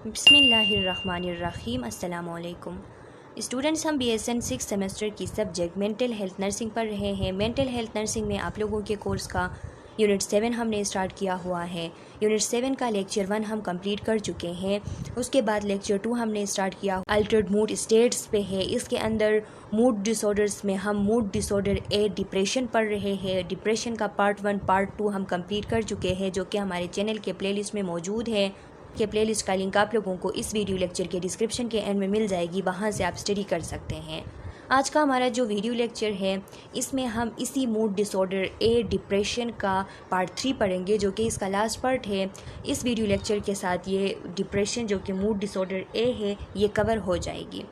बिस्मिल्लाहिर्रहमानिर्रहीम अस्सलामुअलैकुम स्टूडेंट्स, हम BSN 6 सेमेस्टर की सब्जेक्ट मेंटल हेल्थ नर्सिंग पढ़ रहे हैं। मेंटल हेल्थ नर्सिंग में आप लोगों के कोर्स का यूनिट 7 हमने स्टार्ट किया हुआ है। यूनिट 7 का लेक्चर 1 हम कंप्लीट कर चुके हैं। उसके बाद लेक्चर 2 हमने स्टार्ट किया, अल्टर्ड मूड स्टेट्स पे है। इसके अंदर मूड डिसऑर्डर्स में हम मूड डिसऑर्डर ए डिप्रेशन पढ़ रहे हैं। डिप्रेशन का पार्ट 1 पार्ट 2 हम कंप्लीट कर चुके हैं, जो कि हमारे चैनल के प्लेलिस्ट में मौजूद है। के प्लेलिस्ट का लिंक आप लोगों को इस वीडियो लेक्चर के डिस्क्रिप्शन के एंड में मिल जाएगी, वहाँ से आप स्टडी कर सकते हैं। आज का हमारा जो वीडियो लेक्चर है, इसमें हम इसी मूड डिसऑर्डर ए डिप्रेशन का पार्ट 3 पढ़ेंगे, जो कि इसका लास्ट पार्ट है। इस वीडियो लेक्चर के साथ ये डिप्रेशन जो कि मूड डिसऑर्डर ए है, ये कवर हो जाएगी।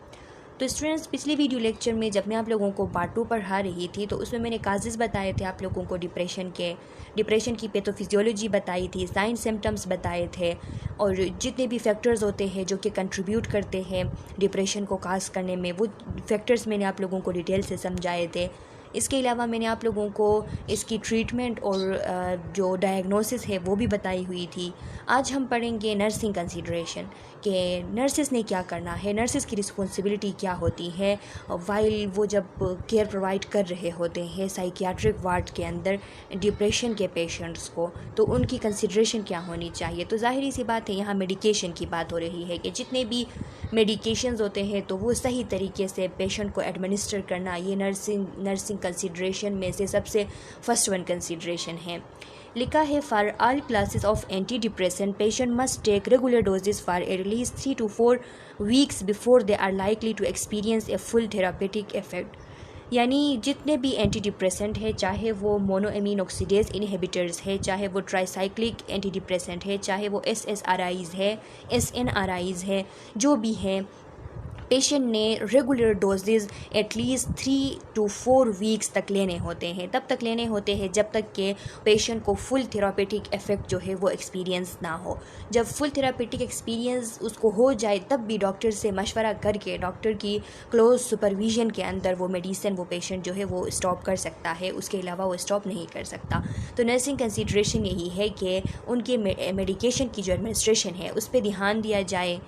तो स्टूडेंट्स, पिछले वीडियो लेक्चर में जब मैं आप लोगों को पार्ट 2 पढ़ा रही थी, तो उसमें मैंने काजेज़ बताए थे आप लोगों को डिप्रेशन की पैथोफिजियोलॉजी बताई थी, साइन सिम्टम्स बताए थे, और जितने भी फैक्टर्स होते हैं जो कि कंट्रीब्यूट करते हैं डिप्रेशन को काज करने में, वो फैक्टर्स मैंने आप लोगों को डिटेल से समझाए थे। इसके अलावा मैंने आप लोगों को इसकी ट्रीटमेंट और जो डायग्नोसिस है वो भी बताई हुई थी। आज हम पढ़ेंगे नर्सिंग कंसीडरेशन कि नर्सिस ने क्या करना है, नर्सिस की रिस्पॉन्सिबिलिटी क्या होती है वाइल वो जब केयर प्रोवाइड कर रहे होते हैं साइकियाट्रिक वार्ड के अंदर डिप्रेशन के पेशेंट्स को, तो उनकी कंसीडरेशन क्या होनी चाहिए। तो ज़ाहिरी सी बात है, यहाँ मेडिकेशन की बात हो रही है कि जितने भी मेडिकेशंस होते हैं तो वो सही तरीके से पेशेंट को एडमिनिस्टर करना, ये नर्सिंग कंसीडरेशन में से सबसे फर्स्ट वन कंसीडरेशन है। लिखा है, for all classes of anti depressant patient must take regular doses for at least 3 to 4 weeks before they are likely to experience a full therapeutic effect. यानी जितने भी एंटी डिप्रेसेंट है, चाहे वो मोनोएमीन ऑक्सीडेज इनहिबिटर्स है, चाहे वो ट्राईसाइक्लिक एंटी डिप्रेसेंट है, चाहे वो SSRIs है, SNRIs है, जो भी है, पेशेंट ने regular doses at least 3 to 4 weeks तक लेने होते हैं। तब तक लेने होते हैं जब तक के पेशेंट को फुल थेरापेटिक इफ़ेक्ट जो है वो एक्सपीरियंस ना हो। जब फुल थेरापेटिक एक्सपीरियंस उसको हो जाए, तब भी डॉक्टर से मशवरा करके, डॉक्टर की क्लोज सुपरविजन के अंदर वो मेडिसिन वो पेशेंट जो है वो स्टॉप कर सकता है। उसके अलावा वो स्टॉप नहीं कर सकता। तो नर्सिंग कंसीडरेशन यही है कि उनके मेडिकेशन की जो एडमिनिस्ट्रेशन है उस पर ध्यान दिया जाए।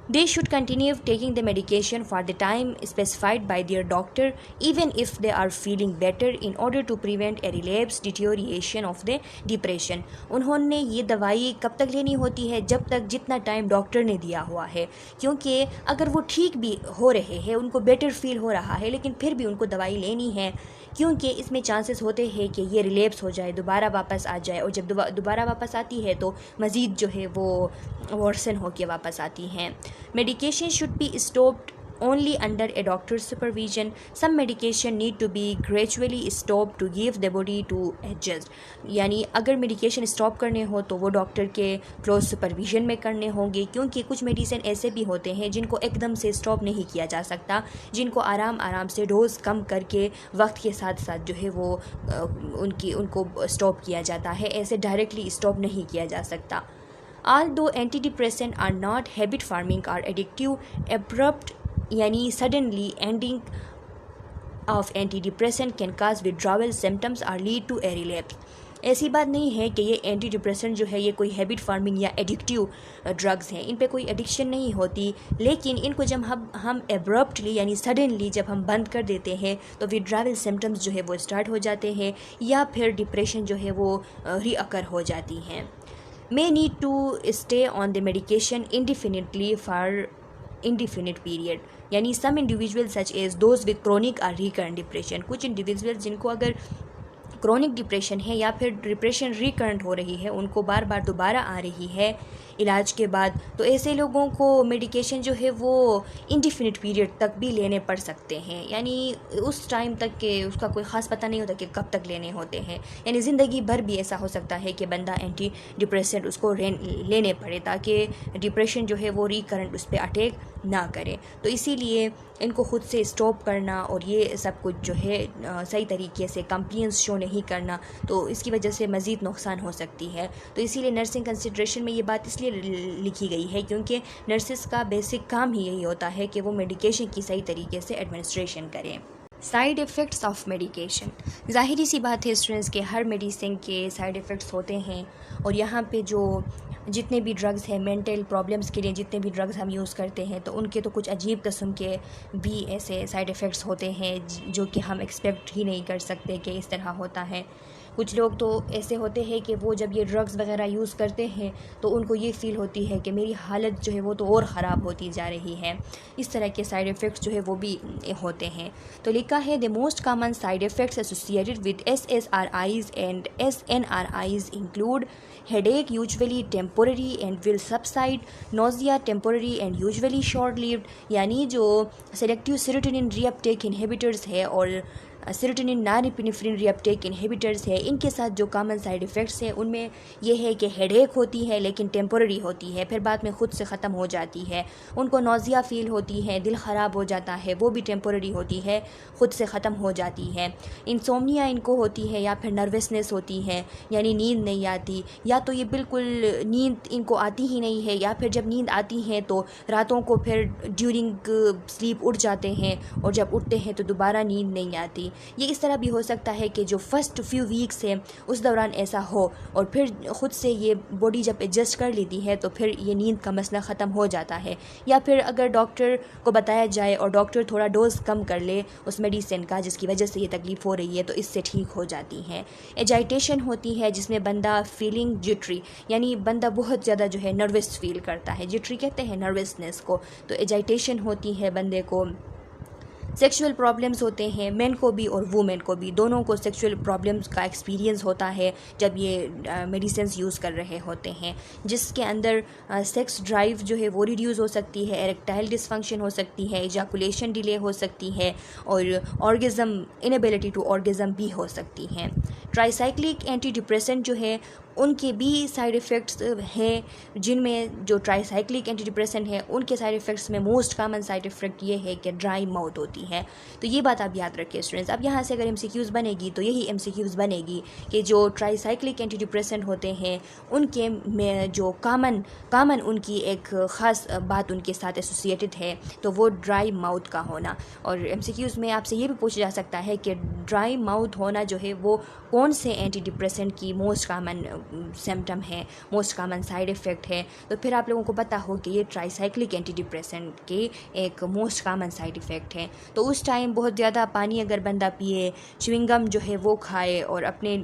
They should continue taking the medication for the time specified by their doctor, even if they are feeling better, in order to prevent a relapse deterioration of the depression. उन्होंने ये दवाई कब तक लेनी होती है? जब तक जितना टाइम डॉक्टर ने दिया हुआ है, क्योंकि अगर वो ठीक भी हो रहे हैं, उनको बेटर फील हो रहा है, लेकिन फिर भी उनको दवाई लेनी है, क्योंकि इसमें चांसेस होते हैं कि ये रिलेप्स हो जाए, दोबारा वापस आ जाए, और जब दोबारा वापस आती है तो मज़ीद जो है वो वर्सन होकर वापस आती हैं। Medication should be stopped only under a doctor's supervision. Some medication need to be gradually stopped to give the body to adjust. यानी अगर मेडिकेशन स्टॉप करने हो तो वो डॉक्टर के क्लोज सुपरविजन में करने होंगे, क्योंकि कुछ मेडिसिन ऐसे भी होते हैं जिनको एकदम से स्टॉप नहीं किया जा सकता, जिनको आराम आराम से डोज कम करके वक्त के साथ साथ जो है वो उनको स्टॉप किया जाता है। ऐसे डायरेक्टली स्टॉप नहीं किया जा सकता। Although antidepressants are not habit forming or addictive, abrupt यानी suddenly ending of antidepressant can cause withdrawal symptoms or lead to a relapse. ऐसी बात नहीं है कि ये एंटी डिप्रेसेंट जो है ये कोई हैबिट फार्मिंग या एडिक्टिव ड्रग्स हैं, इन पे कोई एडिक्शन नहीं होती, लेकिन इनको जब हम एब्रप्टली यानी सडनली जब हम बंद कर देते हैं तो विड्रावल सिम्टम्स जो है वो स्टार्ट हो जाते हैं, या फिर डिप्रेशन जो है वो रीअकर हो जाती हैं। May need to stay on the medication indefinitely for indefinite period. यानी some individuals such as those with chronic or recurrent depression, कुछ इंडिविजुअल जिनको अगर क्रोनिक डिप्रेशन है या फिर डिप्रेशन रिकरेंट हो रही है, उनको बार बार दोबारा आ रही है इलाज के बाद, तो ऐसे लोगों को मेडिकेशन जो है वो इंडिफिनिट पीरियड तक भी लेने पड़ सकते हैं। यानी उस टाइम तक के उसका कोई ख़ास पता नहीं होता कि कब तक लेने होते हैं। यानी ज़िंदगी भर भी ऐसा हो सकता है कि बंदा एंटी डिप्रेसेंट उसको लेने पड़े, ताकि डिप्रेशन जो है वो रिकरेंट उस पर अटैक ना करे। तो इसीलिए इनको खुद से स्टॉप करना और ये सब कुछ जो है सही तरीके से कंप्लेंट्स शो नहीं करना, तो इसकी वजह से मज़ीद नुकसान हो सकती है। तो इसीलिए नर्सिंग कंसीडरेशन में ये बात इसलिए लिखी गई है क्योंकि नर्सिस का बेसिक काम ही यही होता है कि वो मेडिकेशन की सही तरीके से एडमिनिस्ट्रेशन करें। साइड इफ़ेक्ट्स ऑफ मेडिकेशन, ज़ाहिरी सी बात है स्टूडेंट्स के हर मेडिसिन के साइड इफ़ेक्ट्स होते हैं, और यहाँ पे जो जितने भी ड्रग्स हैं मेंटल प्रॉब्लम्स के लिए, जितने भी ड्रग्स हम यूज़ करते हैं तो उनके तो कुछ अजीब किस्म के भी ऐसे साइड इफ़ेक्ट्स होते हैं जो कि हम एक्सपेक्ट ही नहीं कर सकते कि इस तरह होता है। कुछ लोग तो ऐसे होते हैं कि वो जब ये ड्रग्स वगैरह यूज़ करते हैं तो उनको ये फ़ील होती है कि मेरी हालत जो है वो तो और ख़राब होती जा रही है। इस तरह के साइड इफ़ेक्ट्स जो है वो भी होते हैं। तो लिखा है the most common side effects associated with SSRIs and SNRIs include headache usually temporary and will subside, nausea temporary and usually short lived, यानी जो सेलेक्टिव सेरोटोनिन रीअपटेक इनहिबिटर्स है और सेरोटोनिन नॉरएपिनेफ्रिन रीअपटेक इनहिबिटर्स है, इनके साथ जो common side effects हैं उनमें यह है कि हेडेक होती है लेकिन टेम्पोररी होती है, फिर बाद में ख़ुद से ख़त्म हो जाती है। उनको नौजिया फ़ील होती है, दिल ख़राब हो जाता है, वो भी टेम्पोररी होती है, ख़ुद से ख़त्म हो जाती है। इंसोम्निया इनको होती है या फिर नर्वसनेस होती है, यानी नींद नहीं आती, या तो ये बिल्कुल नींद इनको आती ही नहीं है, या फिर जब नींद आती है तो रातों को फिर ड्यूरिंग स्लीप उठ जाते हैं और जब उठते हैं तो दोबारा नींद नहीं आती। ये इस तरह भी हो सकता है कि जो फर्स्ट फ्यू वीक्स है उस दौरान ऐसा हो और फिर ख़ुद से ये बॉडी जब एडजस्ट कर लेती है तो फिर ये नींद का मसला ख़त्म हो जाता है। या फिर अगर डॉक्टर को बताया जाए और डॉक्टर थोड़ा डोज कम कर ले उस मेडिसिन का जिसकी वजह से ये तकलीफ़ हो रही है तो इससे ठीक हो जाती है। एजाइटेशन होती है जिसमें बंदा फीलिंग जिट्री, यानी बंदा बहुत ज़्यादा जो है नर्वस फील करता है, जिट्री कहते हैं नर्वसनेस को, तो एजाइटेशन होती है बंदे को। सेक्सुअल प्रॉब्लम्स होते हैं, मेन को भी और वुमेन को भी, दोनों को सेक्सुअल प्रॉब्लम्स का एक्सपीरियंस होता है जब ये मेडिसिन्स यूज़ कर रहे होते हैं, जिसके अंदर सेक्स ड्राइव जो है वो रिड्यूस हो सकती है, एरेक्टाइल डिसफंक्शन हो सकती है, एजाकुलेशन डिले हो सकती है और ऑर्गेज़म इनएबिलिटी टू ऑर्गेज़म भी हो सकती हैं। ट्राईसाइक्लिक एंटी डिप्रेसेंट जो है उनके भी साइड इफ़ेक्ट्स हैं, जिनमें जो ट्राईसाइक्लिक एंटी डिप्रेसेंट है उनके साइड इफ़ेक्ट्स में मोस्ट कॉमन साइड इफ़ेक्ट ये है कि ड्राई माउथ होती है। तो ये बात आप याद रखिए स्टूडेंट्स। अब यहाँ से अगर MCQs बनेगी तो यही MCQs बनेगी कि जो ट्राईसाइक्लिक एंटी डिप्रेसेंट होते हैं उनके में जो कामन उनकी एक ख़ास बात उनके साथ एसोसिएटेड है तो वो ड्राई माउथ का होना। और MCQs में आपसे ये भी पूछा जा सकता है कि ड्राई माउथ होना जो है वो कौन से एंटी डिप्रेसेंट की मोस्ट कॉमन सिम्टम है, मोस्ट कॉमन साइड इफ़ेक्ट है, तो फिर आप लोगों को पता हो कि ये ट्राईसाइक्लिक एंटी डिप्रेसेंट के एक मोस्ट कॉमन साइड इफ़ेक्ट है। तो उस टाइम बहुत ज़्यादा पानी अगर बंदा पिए, च्युइंगम जो है वो खाए और अपने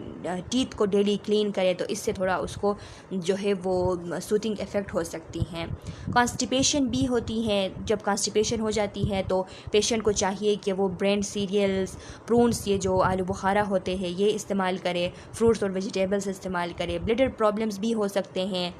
टीथ को डेली क्लीन करे तो इससे थोड़ा उसको जो है वो सूथिंग इफ़ेक्ट हो सकती हैं। कॉन्स्टिपेशन भी होती है, जब कॉन्स्टिपेशन हो जाती है तो पेशेंट को चाहिए कि वो ब्रेन सीरियल्स, प्रून्स, ये जो आलू बुखारा होते हैं ये इस्तेमाल करे, फ्रूट्स और वेजिटेबल्स इस्तेमाल करे। ब्लडर प्रॉब्लम्स भी हो सकते हैं,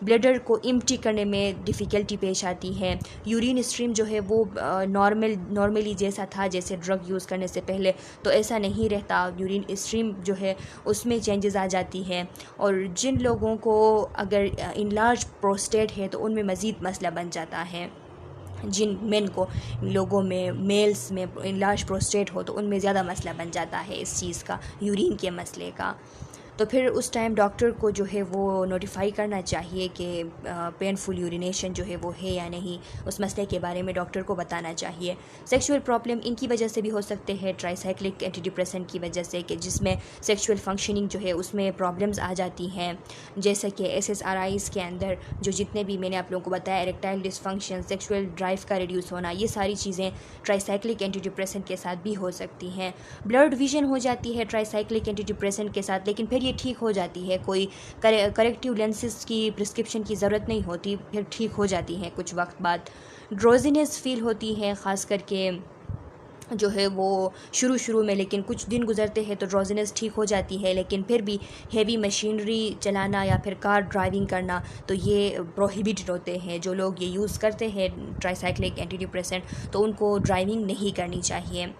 ब्लडर को इम्प्टी करने में डिफ़िकल्टी पेश आती है। यूरिन स्ट्रीम जो है वो नॉर्मली जैसा था जैसे ड्रग यूज़ करने से पहले तो ऐसा नहीं रहता, यूरिन स्ट्रीम जो है उसमें चेंजेस आ जाती है। और जिन लोगों को अगर इनलार्ज प्रोस्टेट है तो उनमें मज़ीद मसला बन जाता है। जिन मेन को लोगों में मेल्स में इनलार्ज प्रोस्टेट हो तो उनमें ज़्यादा मसला बन जाता है इस चीज़ का, यूरिन के मसले का। तो फिर उस टाइम डॉक्टर को जो है वो नोटिफाई करना चाहिए कि पेनफुल यूरिनेशन जो है वो है या नहीं, उस मसले के बारे में डॉक्टर को बताना चाहिए। सेक्सुअल प्रॉब्लम इनकी वजह से भी हो सकते हैं, ट्राईसाइक्लिक एंटी डिप्रेसेंट की वजह से, कि जिसमें सेक्सुअल फंक्शनिंग जो है उसमें प्रॉब्लम्स आ जाती हैं, जैसे कि SSRIs के अंदर जो जितने भी मैंने आप लोगों को बताया, एरेक्टाइल डिसफंक्शन, सेक्सुअल ड्राइव का रिड्यूस होना, ये सारी चीज़ें ट्राईसाइक्लिक एंटी डिप्रेसेंट के साथ भी हो सकती हैं। ब्लड विजन हो जाती है ट्राईसाइक्लिक एंटी डिप्रेसेंट के साथ, लेकिन फिर ये ठीक हो जाती है, कोई करेक्टिव लेंसेज की प्रिस्क्रिप्शन की ज़रूरत नहीं होती, फिर ठीक हो जाती है कुछ वक्त बाद। ड्रोजीनेस फील होती है ख़ास करके जो है वो शुरू में, लेकिन कुछ दिन गुजरते हैं तो ड्रोजीनेस ठीक हो जाती है, लेकिन फिर भी हेवी मशीनरी चलाना या फिर कार ड्राइविंग करना तो ये प्रोहिबिटेड होते हैं। जो लोग ये यूज़ करते हैं ट्राईसाइक्लिक एंटी डिप्रेसेंट तो उनको ड्राइविंग नहीं करनी चाहिए।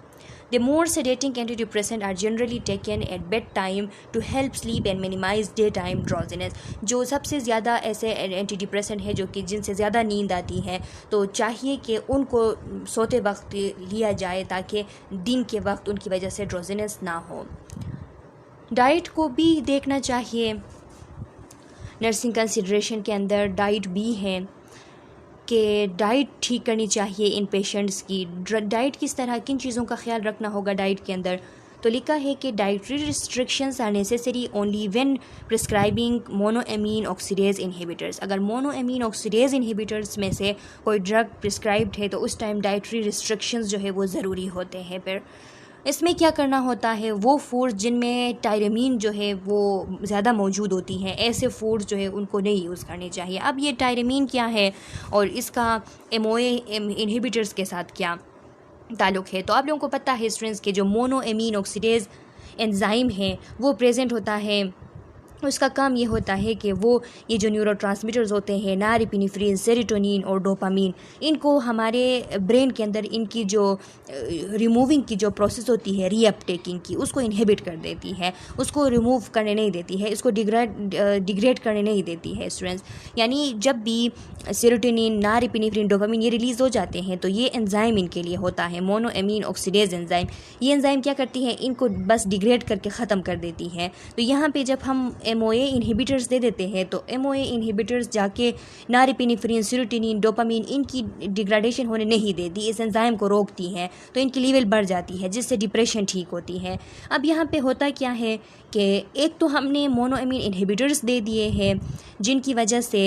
The more sedating antidepressants are generally taken at bedtime to help sleep and minimize daytime drowsiness। जो सबसे ज़्यादा ऐसे एंटी डिप्रेसेंट है जो कि जिनसे ज़्यादा नींद आती है तो चाहिए कि उनको सोते वक्त लिया जाए ताकि दिन के वक्त उनकी वजह से ड्रोजिनेस ना हो। डाइट को भी देखना चाहिए, नर्सिंग कंसिडरेशन के अंदर डाइट भी है कि डाइट ठीक करनी चाहिए इन पेशेंट्स की। डाइट किस तरह, किन चीज़ों का ख्याल रखना होगा डाइट के अंदर, तो लिखा है कि dietary restrictions are necessary only when prescribing monoamine oxidase inhibitors. अगर मोनोएमीन ऑक्सीडेज इनहिबिटर्स में से कोई ड्रग प्रिस्क्राइब्ड है तो उस टाइम डाइटरी रिस्ट्रिक्शंस जो है वो ज़रूरी होते हैं। फिर इसमें क्या करना होता है, वो फूड जिनमें टायरेमीन जो है वो ज़्यादा मौजूद होती हैं, ऐसे फूड जो है उनको नहीं यूज़ करने चाहिए। अब ये टायरेमीन क्या है और इसका एमओए इनहिबिटर्स के साथ क्या ताल्लुक़ है, तो आप लोगों को पता है स्टूडेंट्स के जो मोनोएमीन ऑक्सीडेज एंजाइम है वो प्रेजेंट होता है। उसका काम ये होता है कि वो ये जो न्यूरोट्रांसमीटर्स होते हैं नॉरएपिनेफ्रिन, सेरोटोनिन और डोपामीन, इनको हमारे ब्रेन के अंदर इनकी जो रिमूविंग की जो प्रोसेस होती है रीअपटेकिंग की, उसको इनहिबिट कर देती है, उसको रिमूव करने नहीं देती है, इसको डिग्रेड करने नहीं देती है स्टूडेंट्स। यानी जब भी सेरोटोनिन, नॉरएपिनेफ्रिन, डोपामीन ये रिलीज़ हो जाते हैं तो ये एंजाइम इनके लिए होता है मोनोएमीन ऑक्सीडेज एंजाइम। ये एंजाइम क्या करती है, इनको बस डिग्रेड करके ख़त्म कर देती है। तो यहाँ पे जब हम एमओए इनहिबिटर्स दे देते हैं तो एमओए इनहिबिटर्स जाके नॉरएपिनेफ्रिन, सेरोटोनिन, डोपामीन इनकी डिग्रेडेशन होने नहीं देती, इस एंजाइम को रोकती हैं, तो इनकी लेवल बढ़ जाती है जिससे डिप्रेशन ठीक होती है। अब यहाँ पे होता क्या है कि एक तो हमने मोनोएमीन इनहिबिटर्स दे दिए हैं जिनकी वजह से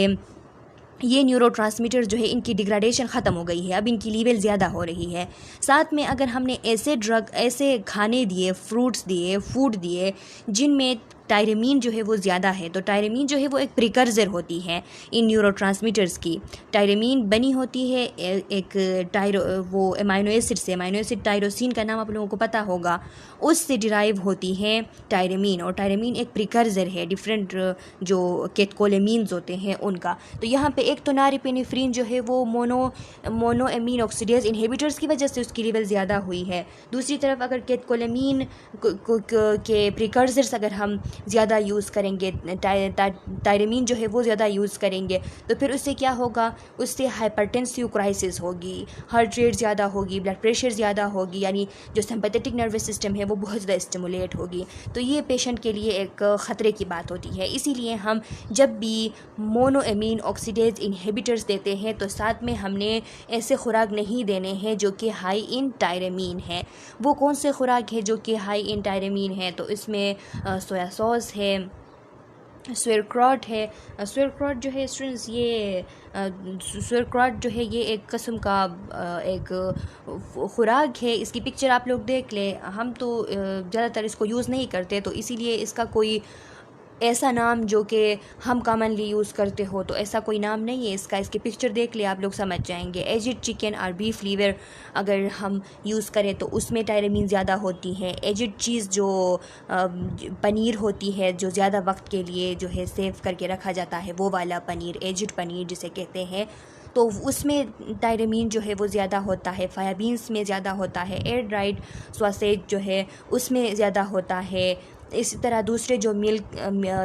ये न्यूरोट्रांसमीटर जो है इनकी डिग्रेडेशन ख़त्म हो गई है, अब इनकी लेवल ज़्यादा हो रही है। साथ में अगर हमने ऐसे ड्रग, ऐसे खाने दिए, फ्रूट्स दिए, फूड दिए जिनमें टायरेमीन जो है वो ज़्यादा है, तो टायरेमीन जो है वो एक प्रिकर्सर होती है इन न्यूरोट्रांसमीटर्स की। टायरेमीन बनी होती है एक वो अमाइनो एसिड से, अमाइनो एसिड टायरोसिन का नाम आप लोगों को पता होगा, उससे डिराइव होती है टायरेमीन, और टायरेमीन एक प्रिकर्सर है डिफरेंट जो कैटकोलेमीन्स होते हैं उनका। तो यहाँ पे एक तो नॉरएपिनेफ्रिन जो है वो मोनोएमीन ऑक्सीडेज इनहिबिटर्स की वजह से उसकी लेवल ज़्यादा हुई है। दूसरी तरफ अगर कैटकोलेमीन के प्रिकर्सर्स अगर हम ज़्यादा यूज़ करेंगे, टायरेमीन जो है वो ज़्यादा यूज़ करेंगे, तो फिर उससे क्या होगा, उससे हाइपरटेंसिव क्राइसिस होगी, हार्ट रेट ज़्यादा होगी, ब्लड प्रेशर ज़्यादा होगी, यानी जो सिंपैथेटिक नर्वस सिस्टम है वो बहुत ज़्यादा स्टिमुलेट होगी। तो ये पेशेंट के लिए एक ख़तरे की बात होती है। इसीलिए हम जब भी मोनोएमीन ऑक्सीडेज इनहिबिटर्स देते हैं तो साथ में हमने ऐसे खुराक नहीं देने हैं जो कि हाई इन टायरेमीन है। वो कौन से खुराक है जो कि हाई इन टायरेमीन है, तो इसमें सोया सॉस है, स्वेरक्रॉट है। स्वेरक्रॉट जो है स्टूडेंट्स, ये स्वेरक्रॉट जो है ये एक किस्म का एक खुराक है। इसकी पिक्चर आप लोग देख लें, हम तो ज़्यादातर इसको यूज़ नहीं करते, तो इसीलिए इसका कोई ऐसा नाम जो कि हम कॉमनली यूज़ करते हो तो ऐसा कोई नाम नहीं है इसका। इसकी पिक्चर देख ले आप लोग समझ जाएंगे। एजिड चिकन और बीफ लीवर अगर हम यूज़ करें तो उसमें टायरेमीन ज़्यादा होती है। एजिड चीज़ जो पनीर होती है जो ज़्यादा वक्त के लिए जो है सेव करके रखा जाता है, वो वाला पनीर, एजिड पनीर जिसे कहते हैं, तो उसमें टायरेमीन जो है वो ज़्यादा होता है। फायाबीन्स में ज़्यादा होता है। एयर ड्राइड सॉसेज जो है उसमें ज़्यादा होता है। इसी तरह दूसरे जो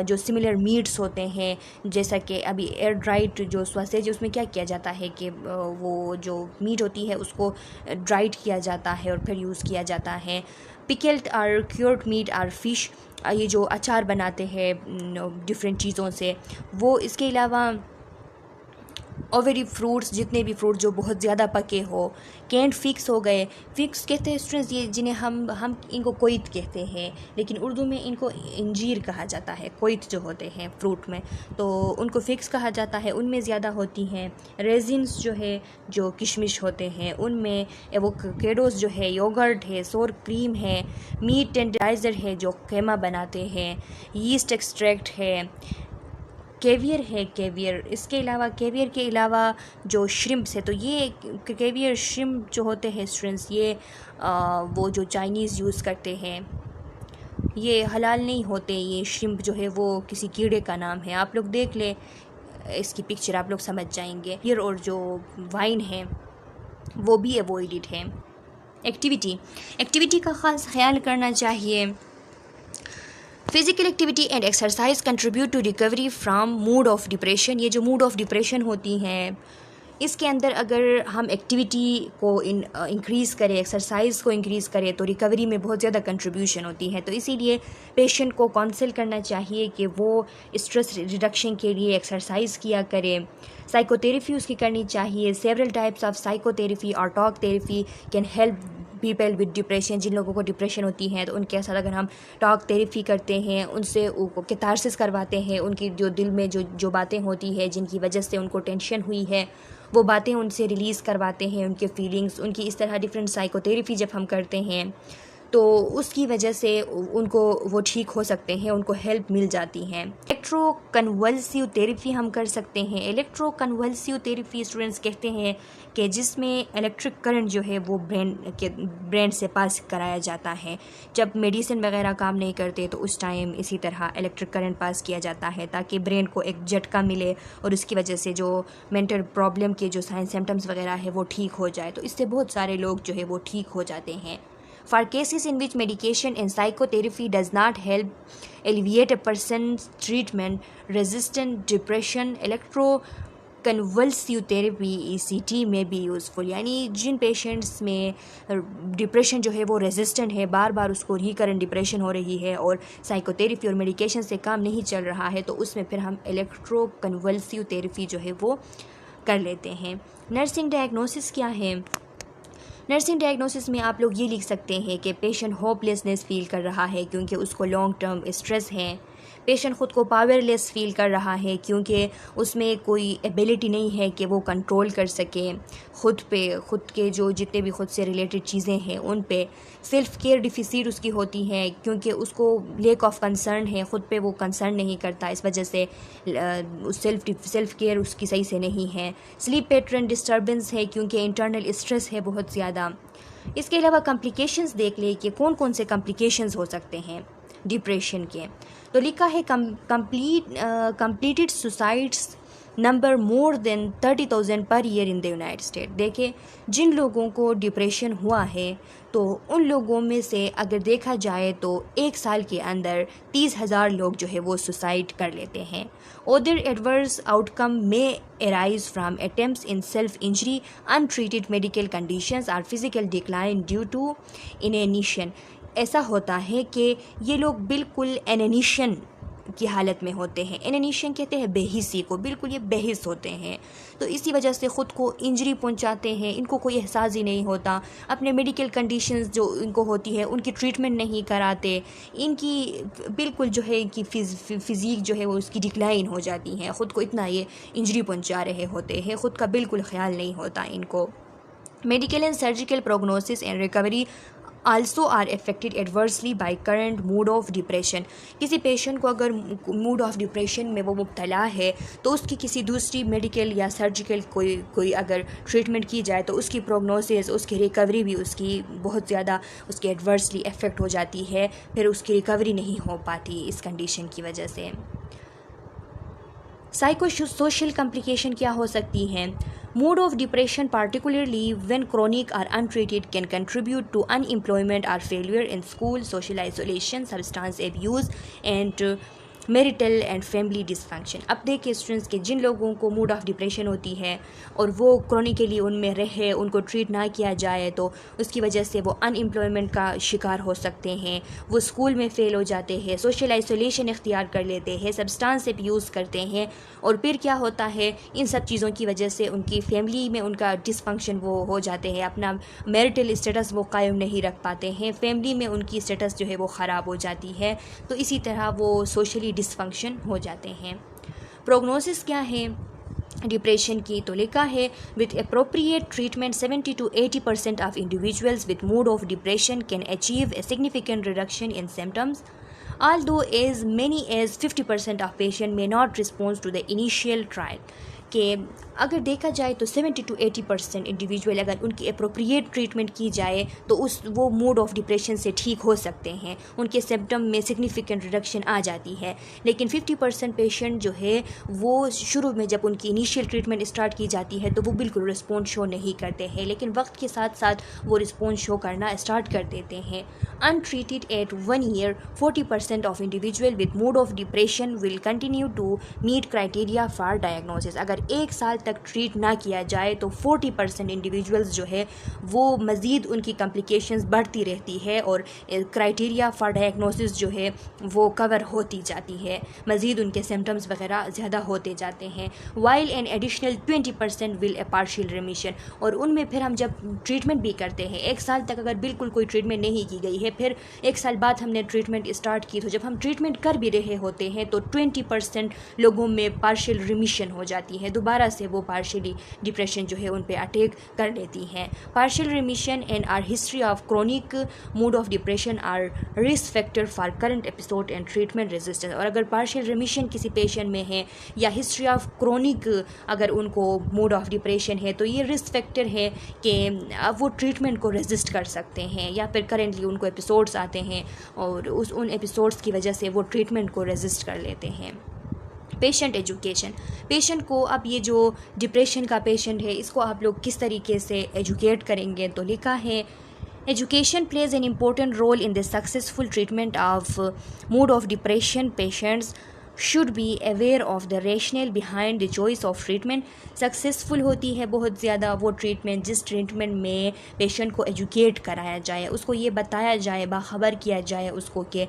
जो सिमिलर मीट्स होते हैं, जैसा कि अभी एयर ड्राइड जो सॉसेज उसमें क्या किया जाता है कि वो जो मीट होती है उसको ड्राइड किया जाता है और फिर यूज़ किया जाता है। पिकल्ड और क्योर्ड मीट और फ़िश, ये जो अचार बनाते हैं डिफरेंट चीज़ों से, वो। इसके अलावा ओवरी फ्रूट्स, जितने भी फ्रूट जो बहुत ज़्यादा पके हो। कैंट फिक्स हो गए, फिक्स कहते हैं स्टूडेंट्स ये जिन्हें हम इनको कोइत कहते हैं, लेकिन उर्दू में इनको इंजीर कहा जाता है। कोइत जो होते हैं फ्रूट में, तो उनको फिक्स कहा जाता है, उनमें ज़्यादा होती हैं। रेजिन्स जो है, जो किशमिश होते हैं उनमें, एवोकाडोस जो है, योगर्ट है, सोर क्रीम है, मीट टेंडराइज़र है जो कीमा बनाते हैं, यीस्ट एक्सट्रैक्ट है, केवियर है, केवियर। इसके अलावा केवियर के अलावा जो श्रिम्प्स है, तो ये केवियर श्रिम्प जो होते हैं स्टूडेंट्स, ये वो जो चाइनीज़ यूज़ करते हैं, ये हलाल नहीं होते। ये श्रिम्प जो है वो किसी कीड़े का नाम है, आप लोग देख ले इसकी पिक्चर आप लोग समझ जाएंगे। बियर और जो वाइन है वो भी अवॉइडेड है। एक्टिविटी का ख़ास ख्याल करना चाहिए। Physical activity and exercise contribute to recovery from mood of depression. ये जो मूड ऑफ डिप्रेशन होती हैं, इसके अंदर अगर हम एक्टिविटी को इंक्रीज़ करें, एक्सरसाइज को इंक्रीज़ करें, तो रिकवरी में बहुत ज़्यादा कंट्रीब्यूशन होती है। तो इसीलिए पेशेंट को काउंसिल करना चाहिए कि वो स्ट्रेस रिडक्शन के लिए एक्सरसाइज किया करे। साइकोथेरेपी उसकी करनी चाहिए। सेवरल टाइप्स ऑफ साइकोथेरेपी और talk therapy can help people with depression, जिन लोगों को डिप्रेशन होती है तो उनके साथ अगर हम टॉक थेरेपी करते हैं, उनसे कैथारसिस करवाते हैं, उनकी जो दिल में जो बातें होती है जिनकी वजह से उनको टेंशन हुई है वो बातें उनसे रिलीज़ करवाते हैं, उनके फीलिंग्स, उनकी इस तरह डिफरेंट साइकोथेरेपी जब हम करते हैं तो उसकी वजह से उनको वो ठीक हो सकते हैं, उनको हेल्प मिल जाती है। इलेक्ट्रोकन्वल्सिव थेरेपी हम कर सकते हैं। इलेक्ट्रोकन्वल्सिव थेरेपी स्टूडेंट्स कहते हैं कि जिसमें इलेक्ट्रिक करंट जो है वो ब्रेन से पास कराया जाता है। जब मेडिसिन वगैरह काम नहीं करते तो उस टाइम इसी तरह इलेक्ट्रिक करंट पास किया जाता है ताकि ब्रेन को एक झटका मिले और उसकी वजह से जो मेंटल प्रॉब्लम के जो साइन सिम्टम्स वगैरह है वो ठीक हो जाए। तो इससे बहुत सारे लोग जो है वो ठीक हो जाते हैं। For cases in which medication and psychotherapy does not help alleviate a person's treatment-resistant depression, electroconvulsive therapy (ECT) may be useful। यानी जिन पेशेंट्स में डिप्रेशन जो है वो रेजिस्टेंट है, बार बार उसको रिकरेंट डिप्रेशन हो रही है और साइकोथेरेपी और मेडिकेशन से काम नहीं चल रहा है, तो उसमें फिर हम इलेक्ट्रोकन्वल्सिव थेरेपी जो है वो कर लेते हैं। नर्सिंग डायग्नोसिस क्या है? नर्सिंग डायग्नोसिस में आप लोग ये लिख सकते हैं कि पेशेंट होपलेसनेस फील कर रहा है क्योंकि उसको लॉन्ग टर्म स्ट्रेस है। पेशेंट ख़ुद को पावरलेस फील कर रहा है क्योंकि उसमें कोई एबिलिटी नहीं है कि वो कंट्रोल कर सके ख़ुद के जो जितने भी ख़ुद से रिलेटेड चीज़ें हैं उन पे। सेल्फ़ केयर डिफिसिट उसकी होती है क्योंकि उसको लेक ऑफ कंसर्न है, ख़ुद पे वो कंसर्न नहीं करता, इस वजह से सेल्फ़ केयर उसकी सही से नहीं है। स्लीप पैटर्न डिस्टर्बेंस है क्योंकि इंटरनल स्ट्रेस है बहुत ज़्यादा। इसके अलावा कॉम्प्लिकेशंस देख ले कि कौन कौन से कॉम्प्लिकेशंस हो सकते हैं डिप्रेशन के। तो लिखा है completed suicides number more than 30,000 per year in the United state. देखिए जिन लोगों को डिप्रेशन हुआ है तो उन लोगों में से अगर देखा जाए तो एक साल के अंदर 30,000 लोग जो है वो सुसाइड कर लेते हैं। अदर एडवर्स आउटकम में arise from attempts in self-injury, untreated medical conditions or physical decline due to inanition। ऐसा होता है कि ये लोग बिल्कुल एनेनिशन की हालत में होते हैं। एनेनिशन कहते हैं बेहिसी को, बिल्कुल ये बेहिस होते हैं, तो इसी वजह से ख़ुद को इंजरी पहुंचाते हैं। इनको कोई एहसास ही नहीं होता, अपने मेडिकल कंडीशंस जो इनको होती है उनकी ट्रीटमेंट नहीं कराते, इनकी बिल्कुल जो है कि फ़िज़ीक जो है वो उसकी डिक्लाइन हो जाती है, ख़ुद को इतना ये इंजरी पहुंचा रहे होते हैं, ख़ुद का बिल्कुल ख्याल नहीं होता इनको। Medical and surgical prognosis and recovery also are affected adversely by current mood of depression। किसी पेशेंट को अगर मूड ऑफ डिप्रेशन में वो मुब्तला है तो उसकी किसी दूसरी मेडिकल या सर्जिकल कोई अगर ट्रीटमेंट की जाए तो उसकी प्रोग्नोसिस, उसकी रिकवरी भी उसकी बहुत ज़्यादा उसके एडवर्सली अफेक्ट हो जाती है, फिर उसकी रिकवरी नहीं हो पाती इस कंडीशन की वजह से। साइको सोशल कॉम्प्लिकेशन क्या हो सकती हैं? Mood of depression, particularly when chronic or untreated, can contribute to unemployment or failure in school, social isolation, substance abuse, and marital and family dysfunction. अब देखिए स्टूडेंट्स के जिन लोगों को मूड ऑफ डिप्रेशन होती है और वो क्रॉनिकली उनमें रहे, उनको ट्रीट ना किया जाए तो उसकी वजह से वो अनएम्प्लॉयमेंट का शिकार हो सकते हैं, वो स्कूल में फ़ेल हो जाते हैं, सोशल आइसोलेशन इख्तियार कर लेते हैं, सब्सटेंस अब्यूज़ करते हैं, और फिर क्या होता है इन सब चीज़ों की वजह से उनकी फैमिली में उनका डिसफंक्शन वो हो जाते हैं, अपना मैरिटल स्टेटस वो कायम नहीं रख पाते हैं, फैमिली में उनकी स्टेटस जो है वो ख़राब हो जाती है, तो इसी तरह वो सोशली डिसफंक्शन हो जाते हैं। प्रोग्नोसिस क्या है डिप्रेशन की? तो लिखा है with appropriate treatment 70 to 80% of individuals with mood of depression can achieve a significant reduction in symptoms, although as many as 50% of patients may not respond to the initial trial। कि अगर देखा जाए तो 70 to 80% individual अगर उनकी appropriate treatment की जाए तो वो मूड ऑफ डिप्रेशन से ठीक हो सकते हैं, उनके सिम्टम में सिग्निफिकेंट रिडक्शन आ जाती है। लेकिन 50% पेशेंट जो है वो शुरू में जब उनकी इनिशियल ट्रीटमेंट स्टार्ट की जाती है तो वो बिल्कुल रिस्पॉन्स शो नहीं करते हैं, लेकिन वक्त के साथ साथ वो रिस्पॉन्स शो करना स्टार्ट कर देते हैं। Untreated at 1 year 40% of individual with mood of depression will continue to meet criteria for diagnosis. अगर एक साल तक ट्रीट ना किया जाए तो 40% इंडिविजुअल्स जो है वो मज़ीद उनकी कॉम्प्लिकेशंस बढ़ती रहती है और क्राइटेरिया फॉर डायग्नोसिस जो है वो कवर होती जाती है, मज़ीद उनके सिम्टम्स वगैरह ज़्यादा होते जाते हैं। While an additional 20% will A partial remission, और उनमें फिर हम जब ट्रीटमेंट भी करते हैं, 1 साल तक अगर बिल्कुल कोई ट्रीटमेंट नहीं की गई है, फिर 1 साल बाद हमने ट्रीटमेंट स्टार्ट की, तो जब हम ट्रीटमेंट कर भी रहे होते हैं तो 20% लोगों में पार्शियल रिमिशन हो जाती है, दोबारा से वो पार्शियली डिप्रेशन जो है उन पे अटैक कर लेती हैं। Partial remission and or history of chronic mood of depression are risk factor for current episode and treatment resistance. और अगर पार्शियल रिमिशन किसी पेशेंट में है या हिस्ट्री ऑफ क्रोनिक अगर उनको मूड ऑफ डिप्रेशन है तो ये रिस्क फैक्टर है कि वो ट्रीटमेंट को रेजिस्ट कर सकते हैं, या फिर करेंटली उनको एपिसोड्स आते हैं और उन एपिसोड्स की वजह से वो ट्रीटमेंट को रेजिस्ट कर लेते हैं। पेशेंट एजुकेशन, पेशेंट को अब ये जो डिप्रेशन का पेशेंट है इसको आप लोग किस तरीके से एजुकेट करेंगे, तो लिखा है education plays an important role in the successful treatment of mood of depression. Patients should be aware of the rational behind the choice of treatment. Successful होती है बहुत ज़्यादा वो ट्रीटमेंट जिस ट्रीटमेंट में पेशेंट को एजुकेट कराया जाए, उसको ये बताया जाए, बाखबर किया जाए उसको कि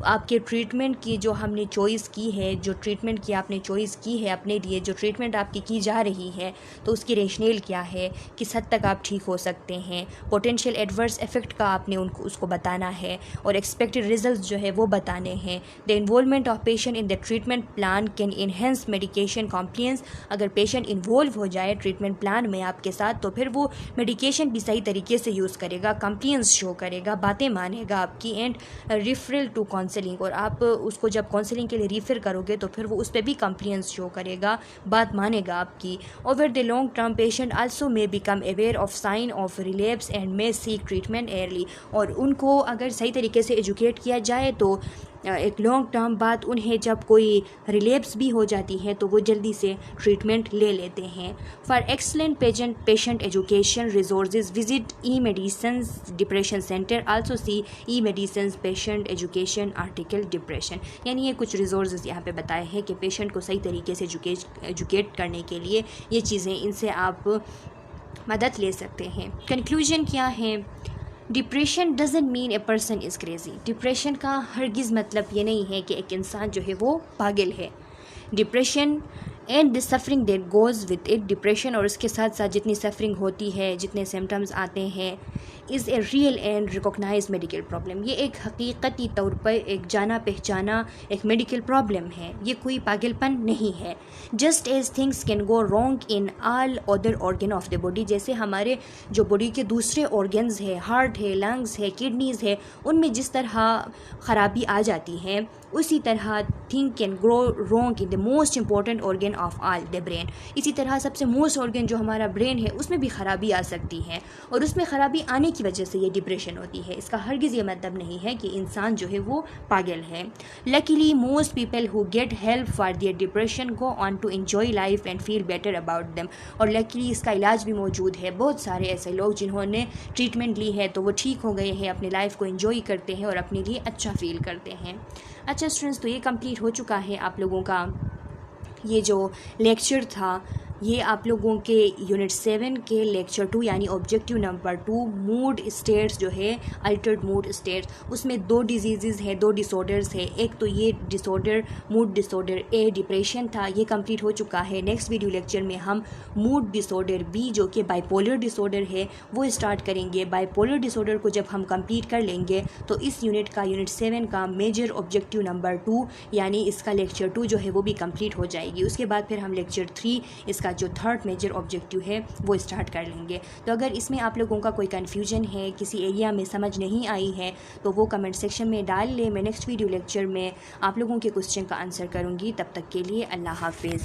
आपके ट्रीटमेंट की जो हमने चॉइस की है, जो ट्रीटमेंट की आपने चॉइस की है अपने लिए, जो ट्रीटमेंट आपकी की जा रही है तो उसकी रेशनल क्या है, किस हद तक आप ठीक हो सकते हैं, पोटेंशियल एडवर्स इफ़ेक्ट का आपने उसको बताना है और एक्सपेक्टेड रिजल्ट जो है वो बताने हैं। The involvement of patient in the treatment plan can enhance medication compliance. अगर पेशेंट इन्वॉल्व हो जाए ट्रीटमेंट प्लान में आपके साथ तो फिर वो मेडिकेशन भी सही तरीके से यूज़ करेगा, कॉम्प्लियंस शो करेगा, बातें मानेगा आपकी, एंड रिफरल टू काउंसलिंग, और आप उसको जब काउंसलिंग के लिए रिफ़र करोगे तो फिर वो उस पर भी कंप्लेंस शो करेगा, बात मानेगा आपकी। Over the long term patient also may become aware of sine of relapse and may seek treatment early. और उनको अगर सही तरीके से एजुकेट किया जाए तो एक लॉन्ग टर्म बाद उन्हें जब कोई रिलेप्स भी हो जाती है तो वो जल्दी से ट्रीटमेंट ले लेते हैं। For excellent patient education resources visit E medicine depression centre, also C E medicine patient education article depression. यानी ये कुछ रिसोर्सेज यहाँ पे बताए हैं कि पेशेंट को सही तरीके से एजुकेट करने के लिए ये चीज़ें, इनसे आप मदद ले सकते हैं। कंक्लूजन क्या है? Depression doesn't mean a person is crazy. Depression का हरगिज़ मतलब ये नहीं है कि एक इंसान जो है वो पागल है। Depression and the suffering that goes with it, depression और उसके साथ साथ जितनी सफरिंग होती है, जितने सिम्टम्स आते हैं, is a real and recognize medical problem. ये एक हकीकती तौर पर एक जाना पहचाना एक मेडिकल प्रॉब्लम है, ये कोई पागलपन नहीं है। Just as things can go wrong in all other organ of the body, जैसे हमारे जो बॉडी के दूसरे ऑर्गन्स है, हार्ट है, लंग्स है, किडनीज़ है, उनमें जिस तरह ख़राबी आ जाती है उसी तरह thing can grow wrong in the most important organ of all the brain. इसी तरह सबसे मोस्ट ऑर्गन जो हमारा ब्रेन है उसमें भी ख़राबी आ सकती है और उसमें ख़राबी आने की वजह से ये डिप्रेशन होती है। इसका हरगिज़ ये मतलब नहीं है कि इंसान जो है वो पागल है। Luckily most people who get help for their depression go on to enjoy life and feel better about them. और लकीली इसका इलाज भी मौजूद है। बहुत सारे ऐसे लोग जिन्होंने ट्रीटमेंट ली है तो वो ठीक हो गए हैं, अपनी लाइफ को एंजॉय करते हैं और अपने लिए अच्छा फील करते हैं। अच्छा स्टूडेंट्स, तो ये कंप्लीट हो चुका है आप लोगों का ये जो लेक्चर था, ये आप लोगों के यूनिट 7 के लेक्चर 2 यानी ऑब्जेक्टिव नंबर 2 मूड स्टेट्स जो है, अल्टर्ड मूड स्टेट्स, उसमें 2 डिजीज़ है, 2 डिसऑर्डर्स है। एक तो ये डिसऑर्डर मूड डिसऑर्डर ए डिप्रेशन था, ये कंप्लीट हो चुका है। नेक्स्ट वीडियो लेक्चर में हम मूड डिसऑर्डर बी जो कि बाइपोलर डिसऑर्डर है वो स्टार्ट करेंगे। बाइपोलर डिसऑर्डर को जब हम कंप्लीट कर लेंगे तो इस यूनिट 7 का मेजर ऑब्जेक्टिव नंबर 2 यानी इसका लेक्चर 2 जो है वो भी कंप्लीट हो जाएगी। उसके बाद फिर हम लेक्चर 3 इसका जो थर्ड मेजर ऑब्जेक्टिव है वो स्टार्ट कर लेंगे। तो अगर इसमें आप लोगों का कोई कन्फ्यूजन है, किसी एरिया में समझ नहीं आई है तो वो कमेंट सेक्शन में डाल ले। मैं नेक्स्ट वीडियो लेक्चर में आप लोगों के क्वेश्चन का आंसर करूँगी। तब तक के लिए अल्लाह हाफिज़।